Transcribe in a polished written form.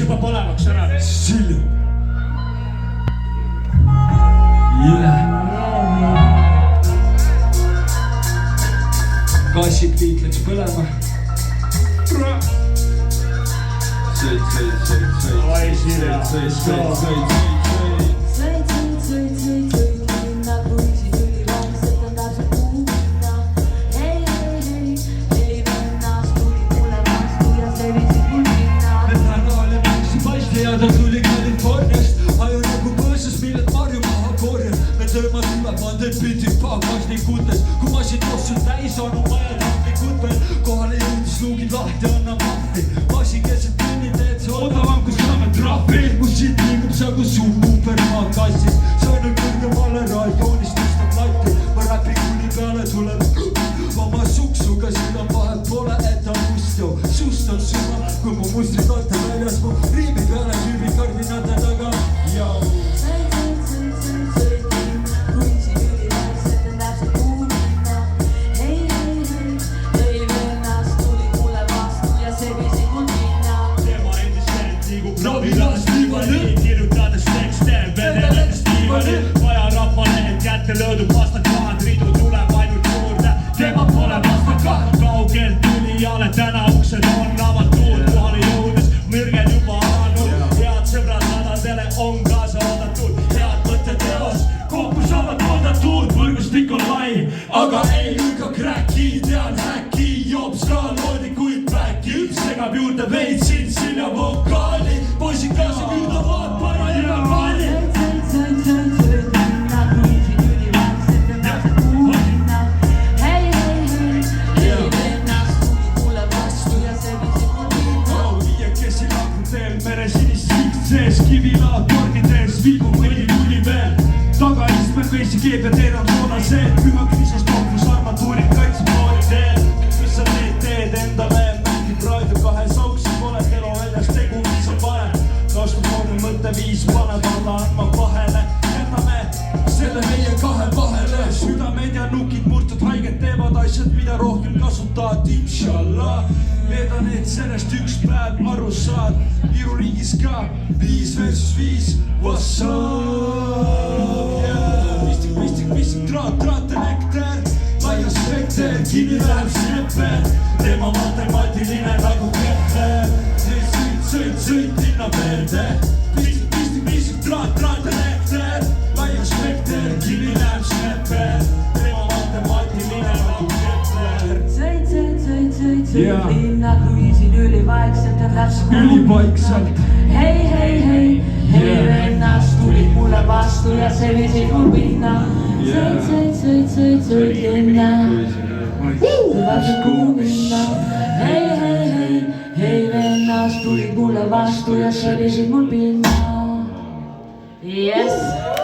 juba põlevaks ära. Silju. Kassipliit läks põlema. Sõid. Oi, Silja. Ta tuli Californiast, aju nagu põõsas, millelt marju maha korjab. Me tööma tuleb, ma teen pidi pagasnikutes, kui masin tossul täis on vaja tahvlikut veel. Kohale jõudis luugid lahti, anna mahti. Masin keset tunni teed, see odavam, kus saame trahvi. Mu siit liigub sagu suu Ubermaa kassis. Saanud kõrgemale raadioonist tõstab latti. Ma räpi kuni peale tuleb oma suksuga, seda vahet pole, et ta must jo. Sust on süma, kui mu mustrid alta väljas mu riimi peale tüübi kardinate taga. Kirjutades tekste, vedelades diivani. Vaja rappalehed kätte löödud, vastad kahad ridu tuleb ainult juurde. Tema pole vastaka, kaugelt tulijale täna uksed on avatud. Kohale jõudes mürged juba alanud. Head sõbrad radadele on kaasa oodatud. Head mõtted teos, kokku saavad oodatud. Võrgustik on lai, aga ei lükka kräki. Tean häkki, jops ka loodikuid päkki. Üks segab juurde veitsin sinna vokaali. Poisid kaasa küüdavad parajõe paali. Sees kivila tornides viigu mõni tuli veel. Tagaistmel veisi keeb ja teed on sooda see. Püha kriisas tohvus armatuurid kaitsepooli teel. Mis sa teed endale, mängib raadio kahes auksis. Oled elu väljas, tegu viis on vale. Kasvupoolne mõtteviis paneb alla andma vahele. Jätame selle meie kahe vahele. Südamed ja nukid murtud haiged teevad asjad, mida rohkem kasutad, inshallah. Need on need, sellest üks päev aru saad. Iru riigis ka 5 versus 5. What's up? Pistik, traat, elekter. Laia spekter, kinni läheb snepper. Tema matemaatiline nagu kepler. Sõid linna verde. Pistik, traat, elekter. Laia spekter, kinni läheb snepper. Tema matemaatiline nagu kepler. Sõid linna, kruiisin ülivaikselt ja täpselt Ülivaikselt. Hei vennas, tulid mulle vastu ja selliseid mu pinna. Sõid linna, täpselt kuhu minna. Hei vennas, tulid mulle vastu ja selliseid mul pinna. Yes!